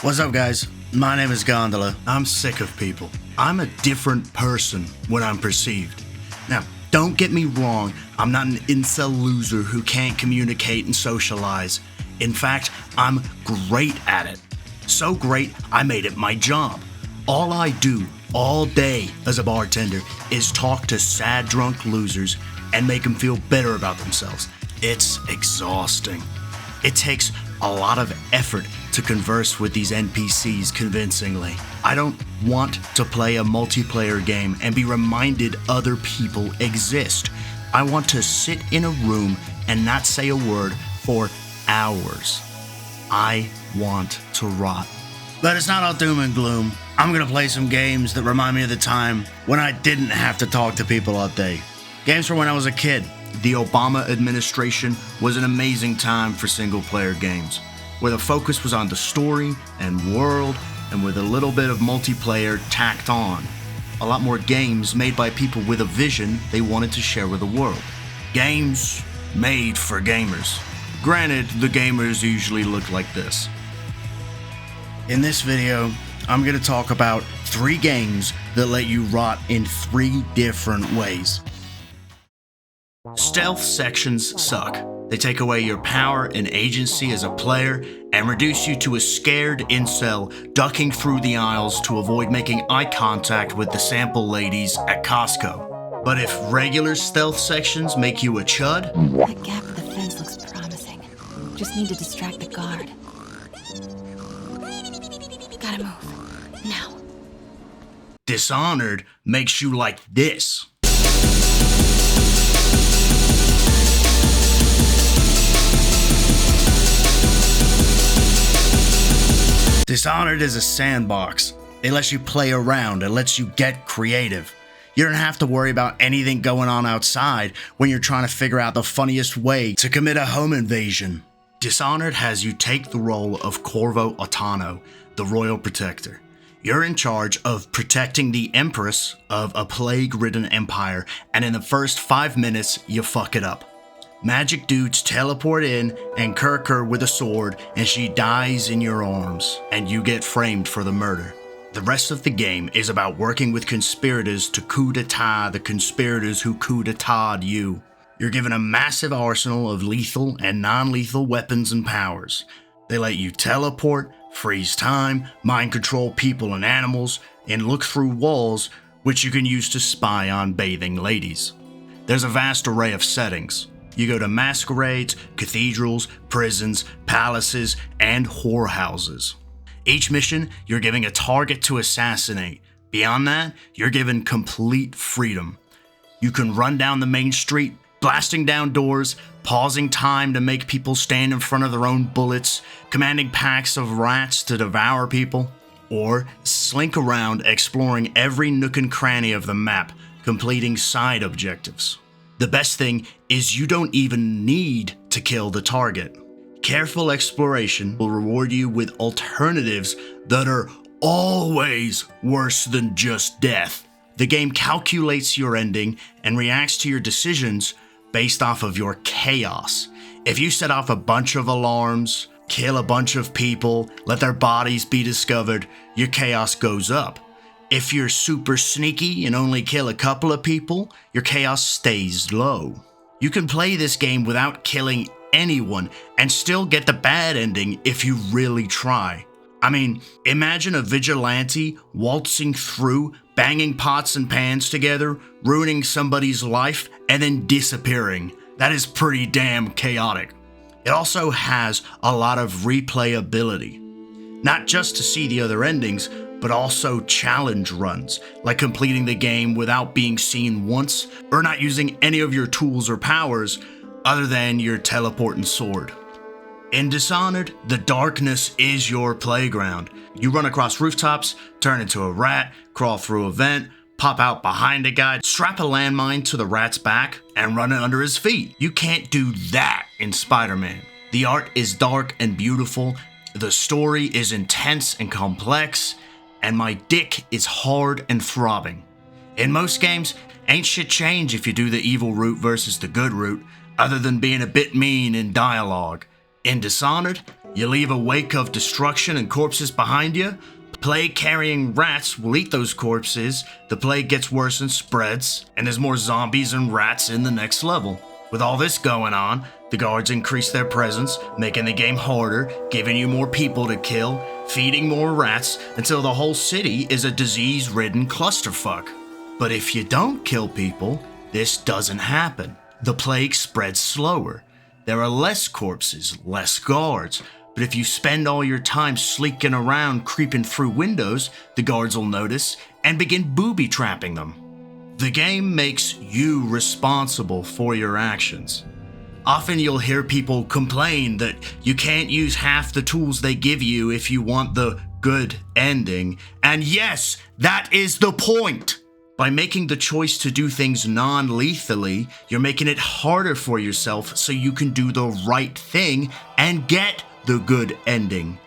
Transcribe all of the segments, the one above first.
What's up, guys? My name is Gondola. I'm sick of people. I'm a different person when I'm perceived. Now, don't get me wrong, I'm not an incel loser who can't communicate and socialize. In fact, I'm great at it. So great, I made it my job. All I do all day as a bartender is talk to sad drunk losers and make them feel better about themselves. It's exhausting. It takes a lot of effort to converse with these NPCs convincingly. I don't want to play a multiplayer game and be reminded other people exist. I want to sit in a room and not say a word for hours. I want to rot. But it's not all doom and gloom. I'm gonna play some games that remind me of the time when I didn't have to talk to people all day. Games from when I was a kid. The Obama administration was an amazing time for single-player games, where the focus was on the story and world, and with a little bit of multiplayer tacked on. A lot more games made by people with a vision they wanted to share with the world. Games made for gamers. Granted, the gamers usually look like this. In this video, I'm going to talk about 3 games that let you rot in 3 different ways. Stealth sections suck. They take away your power and agency as a player and reduce you to a scared incel ducking through the aisles to avoid making eye contact with the sample ladies at Costco. But if regular stealth sections make you a chud, that gap in the fence looks promising. Just need to distract the guard. Gotta move. Now. Dishonored makes you like this. Dishonored is a sandbox. It lets you play around, it lets you get creative. You don't have to worry about anything going on outside when you're trying to figure out the funniest way to commit a home invasion. Dishonored has you take the role of Corvo Attano, the Royal Protector. You're in charge of protecting the Empress of a plague-ridden empire, and in the first 5 minutes, you fuck it up. Magic dudes teleport in and kirk her with a sword, and she dies in your arms, and you get framed for the murder. The rest of the game is about working with conspirators to coup d'etat the conspirators who coup d'eta'd you. You're given a massive arsenal of lethal and non-lethal weapons and powers. They let you teleport, freeze time, mind control people and animals, and look through walls, which you can use to spy on bathing ladies. There's a vast array of settings. You go to masquerades, cathedrals, prisons, palaces, and whorehouses. Each mission, you're giving a target to assassinate. Beyond that, you're given complete freedom. You can run down the main street, blasting down doors, pausing time to make people stand in front of their own bullets, commanding packs of rats to devour people, or slink around exploring every nook and cranny of the map, completing side objectives. The best thing is you don't even need to kill the target. Careful exploration will reward you with alternatives that are always worse than just death. The game calculates your ending and reacts to your decisions based off of your chaos. If you set off a bunch of alarms, kill a bunch of people, let their bodies be discovered, your chaos goes up. If you're super sneaky and only kill a couple of people, your chaos stays low. You can play this game without killing anyone and still get the bad ending if you really try. I mean, imagine a vigilante waltzing through, banging pots and pans together, ruining somebody's life, and then disappearing. That is pretty damn chaotic. It also has a lot of replayability. Not just to see the other endings, but also challenge runs, like completing the game without being seen once, or not using any of your tools or powers other than your teleport and sword. In Dishonored, the darkness is your playground. You run across rooftops, turn into a rat, crawl through a vent, pop out behind a guy, strap a landmine to the rat's back, and run it under his feet. You can't do that in Spider-Man. The art is dark and beautiful, the story is intense and complex, and my dick is hard and throbbing. In most games, ain't shit change if you do the evil route versus the good route, other than being a bit mean in dialogue. In Dishonored, You leave a wake of destruction and corpses behind you. Plague-carrying rats will eat those corpses, the plague gets worse and spreads, and there's more zombies and rats in the next level. With all this going on, the guards increase their presence, making the game harder, giving you more people to kill, feeding more rats, until the whole city is a disease-ridden clusterfuck. But if you don't kill people, this doesn't happen. The plague spreads slower. There are less corpses, less guards, but if you spend all your time sneaking around creeping through windows, the guards will notice and begin booby-trapping them. The game makes you responsible for your actions. Often you'll hear people complain that you can't use half the tools they give you if you want the good ending. And yes, that is the point! By making the choice to do things non-lethally, you're making it harder for yourself so you can do the right thing and get the good ending.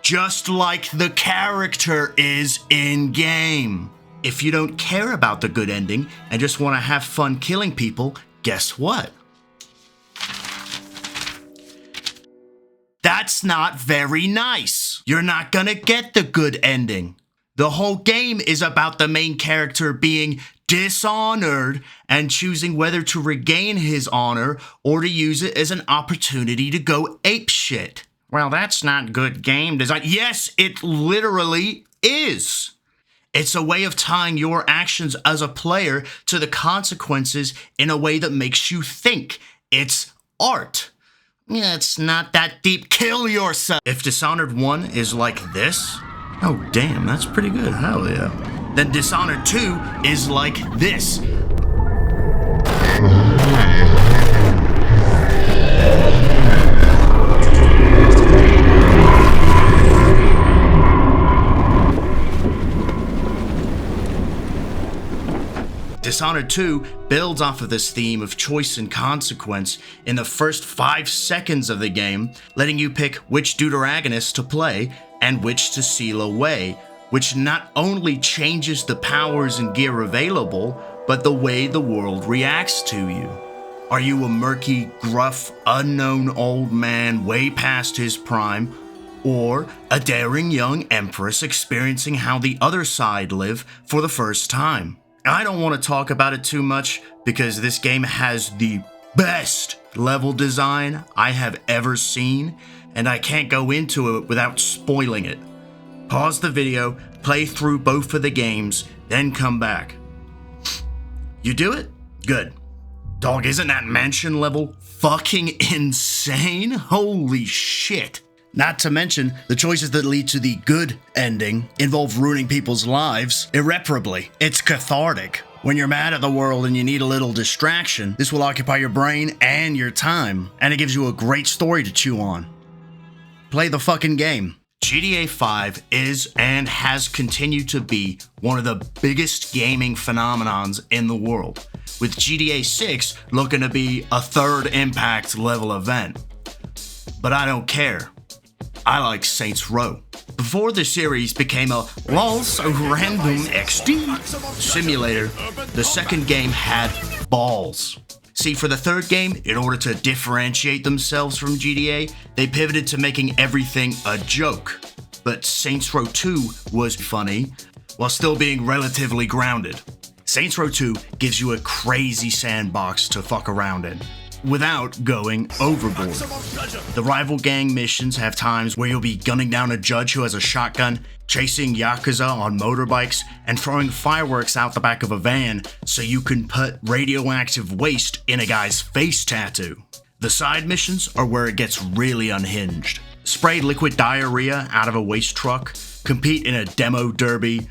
Just like the character is in-game. If you don't care about the good ending and just want to have fun killing people, guess what? That's not very nice. You're not gonna get the good ending. The whole game is about the main character being dishonored and choosing whether to regain his honor or to use it as an opportunity to go apeshit. Well, that's not good game design. Yes, it literally is. It's a way of tying your actions as a player to the consequences in a way that makes you think. It's art. Yeah, it's not that deep. Kill yourself. If Dishonored 1 is like this, oh damn, that's pretty good. Hell yeah. Then Dishonored 2 is like this. Dishonored 2 builds off of this theme of choice and consequence in the first 5 seconds of the game, letting you pick which deuteragonist to play and which to seal away, which not only changes the powers and gear available, but the way the world reacts to you. Are you a murky, gruff, unknown old man way past his prime, or a daring young empress experiencing how the other side live for the first time? I don't want to talk about it too much because this game has the best level design I have ever seen, and I can't go into it without spoiling it. Pause the video, play through both of the games, then come back. You do it? Good. Dog, isn't that mansion level fucking insane? Holy shit. Not to mention, the choices that lead to the good ending involve ruining people's lives irreparably. It's cathartic. When you're mad at the world and you need a little distraction, this will occupy your brain and your time, and it gives you a great story to chew on. Play the fucking game. GTA 5 is and has continued to be one of the biggest gaming phenomenons in the world, with GTA 6 looking to be a third Impact level event. But I don't care. I like Saints Row. Before the series became a LOL so random XD simulator, the second game had balls. See, for the third game, in order to differentiate themselves from GTA, they pivoted to making everything a joke. But Saints Row 2 was funny, while still being relatively grounded. Saints Row 2 gives you a crazy sandbox to fuck around in, without going overboard. The rival gang missions have times where you'll be gunning down a judge who has a shotgun, chasing Yakuza on motorbikes, and throwing fireworks out the back of a van so you can put radioactive waste in a guy's face tattoo. The side missions are where it gets really unhinged. Spray liquid diarrhea out of a waste truck, compete in a demo derby,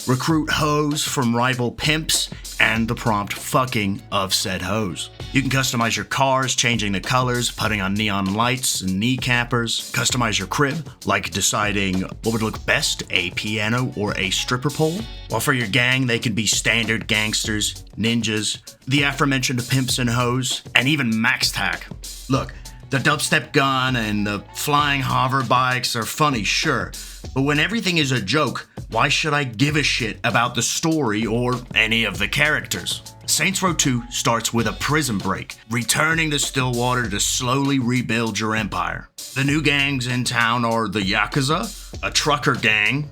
recruit hoes from rival pimps, and the prompt fucking of said hoes. You can customize your cars, changing the colors, putting on neon lights and kneecappers, customize your crib, like deciding what would look best, a piano or a stripper pole. While for your gang, they can be standard gangsters, ninjas, the aforementioned pimps and hoes, and even max tack. Look, the dubstep gun and the flying hover bikes are funny, sure, but when everything is a joke, why should I give a shit about the story or any of the characters? Saints Row 2 starts with a prison break, returning to Stillwater to slowly rebuild your empire. The new gangs in town are the Yakuza, a trucker gang,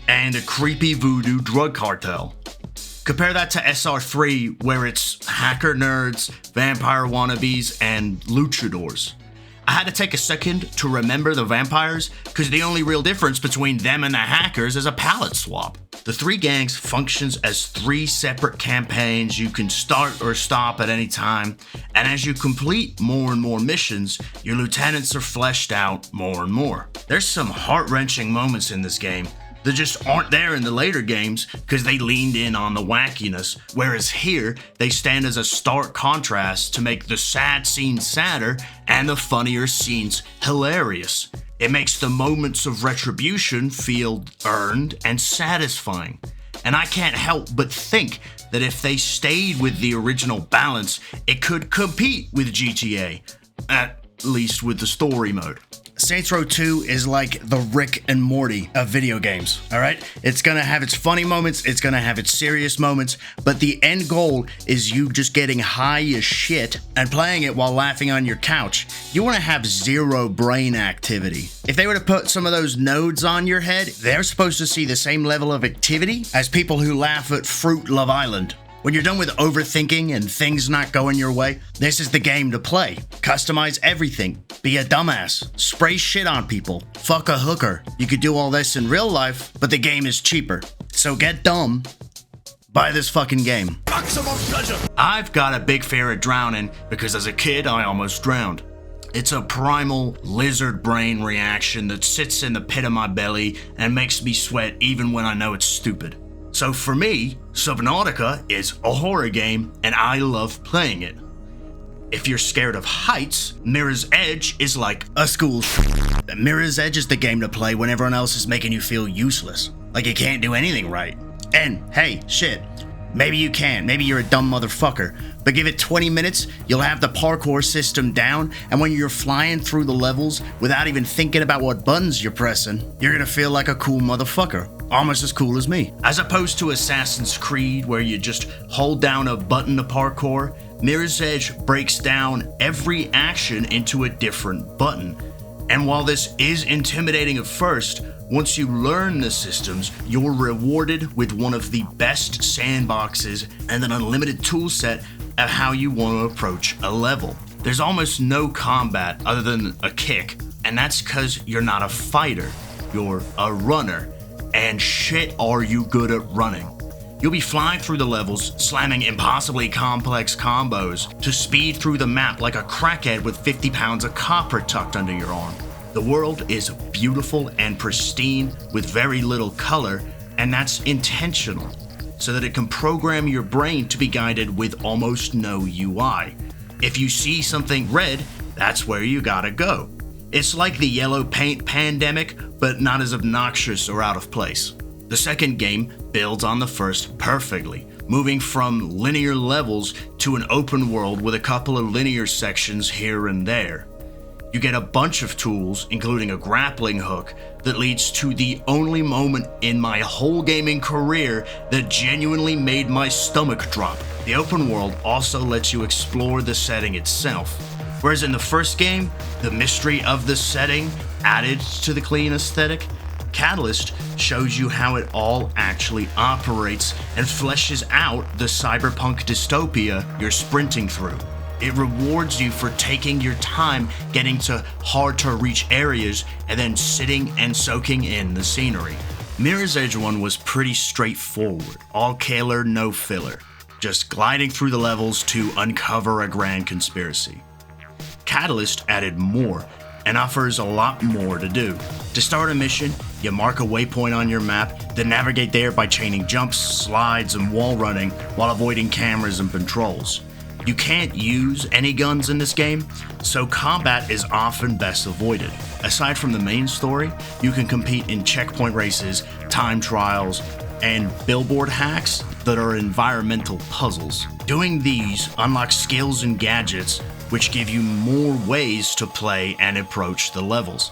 and a creepy voodoo drug cartel. Compare that to SR3, where it's hacker nerds, vampire wannabes, and luchadors. I had to take a second to remember the vampires, because the only real difference between them and the hackers is a palette swap. The three gangs functions as three separate campaigns you can start or stop at any time, and as you complete more and more missions, your lieutenants are fleshed out more and more. There's some heart-wrenching moments in this game that just aren't there in the later games because they leaned in on the wackiness, whereas here, they stand as a stark contrast to make the sad scenes sadder and the funnier scenes hilarious. It makes the moments of retribution feel earned and satisfying. And I can't help but think that if they stayed with the original balance, it could compete with GTA, at least with the story mode. Saints Row 2 is like the Rick and Morty of video games, alright? It's gonna have its funny moments, it's gonna have its serious moments, but the end goal is you just getting high as shit and playing it while laughing on your couch. You wanna have zero brain activity. If they were to put some of those nodes on your head, they're supposed to see the same level of activity as people who laugh at Fruit Love Island. When you're done with overthinking and things not going your way, this is the game to play. Customize everything. Be a dumbass. Spray shit on people. Fuck a hooker. You could do all this in real life, but the game is cheaper. So get dumb. Buy this fucking game. Maximum pleasure. I've got a big fear of drowning because as a kid I almost drowned. It's a primal lizard brain reaction that sits in the pit of my belly and makes me sweat even when I know it's stupid. So for me, Subnautica is a horror game, and I love playing it. If you're scared of heights, Mirror's Edge is like a school. Mirror's Edge is the game to play when everyone else is making you feel useless, like you can't do anything right. And hey, shit, maybe you can, maybe you're a dumb motherfucker, but give it 20 minutes, you'll have the parkour system down, and when you're flying through the levels without even thinking about what buttons you're pressing, you're gonna feel like a cool motherfucker. Almost as cool as me. As opposed to Assassin's Creed, where you just hold down a button to parkour, Mirror's Edge breaks down every action into a different button. And while this is intimidating at first, once you learn the systems, you're rewarded with one of the best sandboxes and an unlimited toolset of how you want to approach a level. There's almost no combat other than a kick, and that's because you're not a fighter, you're a runner. And shit are you good at running. You'll be flying through the levels, slamming impossibly complex combos to speed through the map like a crackhead with 50 pounds of copper tucked under your arm. The world is beautiful and pristine with very little color, and that's intentional, so that it can program your brain to be guided with almost no UI. If you see something red, that's where you gotta go. It's like the yellow paint pandemic, but not as obnoxious or out of place. The second game builds on the first perfectly, moving from linear levels to an open world with a couple of linear sections here and there. You get a bunch of tools, including a grappling hook, that leads to the only moment in my whole gaming career that genuinely made my stomach drop. The open world also lets you explore the setting itself. Whereas in the first game, the mystery of the setting added to the clean aesthetic, Catalyst shows you how it all actually operates and fleshes out the cyberpunk dystopia you're sprinting through. It rewards you for taking your time getting to hard-to-reach areas and then sitting and soaking in the scenery. Mirror's Edge 1 was pretty straightforward, all killer, no filler, just gliding through the levels to uncover a grand conspiracy. Catalyst added more and offers a lot more to do. To start a mission, you mark a waypoint on your map, then navigate there by chaining jumps, slides, and wall running while avoiding cameras and patrols. You can't use any guns in this game, so combat is often best avoided. Aside from the main story, you can compete in checkpoint races, time trials, and billboard hacks that are environmental puzzles. Doing these unlocks skills and gadgets which give you more ways to play and approach the levels.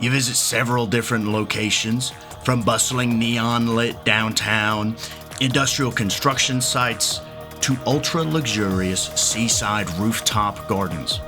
You visit several different locations, from bustling neon-lit downtown, industrial construction sites, to ultra-luxurious seaside rooftop gardens.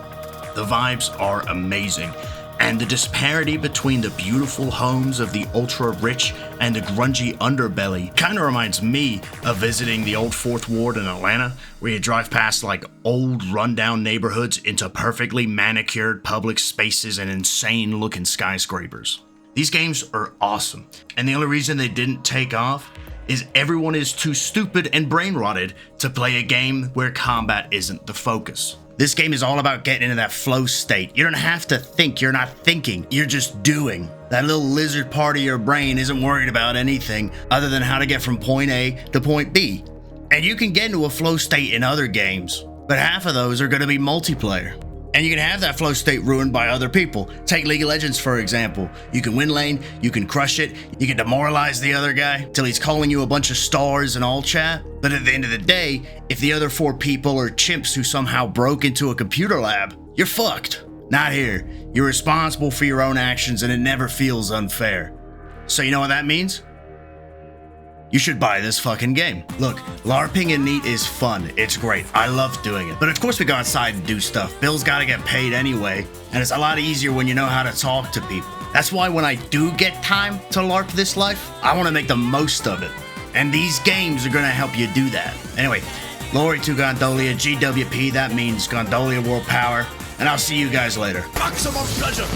The vibes are amazing, and the disparity between the beautiful homes of the ultra-rich and the grungy underbelly kind of reminds me of visiting the old Fourth Ward in Atlanta, where you drive past like old rundown neighborhoods into perfectly manicured public spaces and insane looking skyscrapers. These games are awesome, and the only reason they didn't take off is everyone is too stupid and brain rotted to play a game where combat isn't the focus. This game is all about getting into that flow state. You don't have to think, you're not thinking, you're just doing. That little lizard part of your brain isn't worried about anything other than how to get from point A to point B. And you can get into a flow state in other games, but half of those are going to be multiplayer. And you can have that flow state ruined by other people. Take League of Legends, for example. You can win lane, you can crush it, you can demoralize the other guy till he's calling you a bunch of stars in all chat. But at the end of the day, if the other 4 people are chimps who somehow broke into a computer lab, you're fucked. Not here. You're responsible for your own actions and it never feels unfair. So you know what that means? You should buy this fucking game. Look, LARPing and Neat is fun. It's great. I love doing it. But of course we go outside and do stuff. Bills gotta get paid anyway. And it's a lot easier when you know how to talk to people. That's why when I do get time to LARP this life, I want to make the most of it. And these games are gonna help you do that. Anyway, glory to Gondola, GWP, that means Gondola World Power. And I'll see you guys later. Maximum pleasure.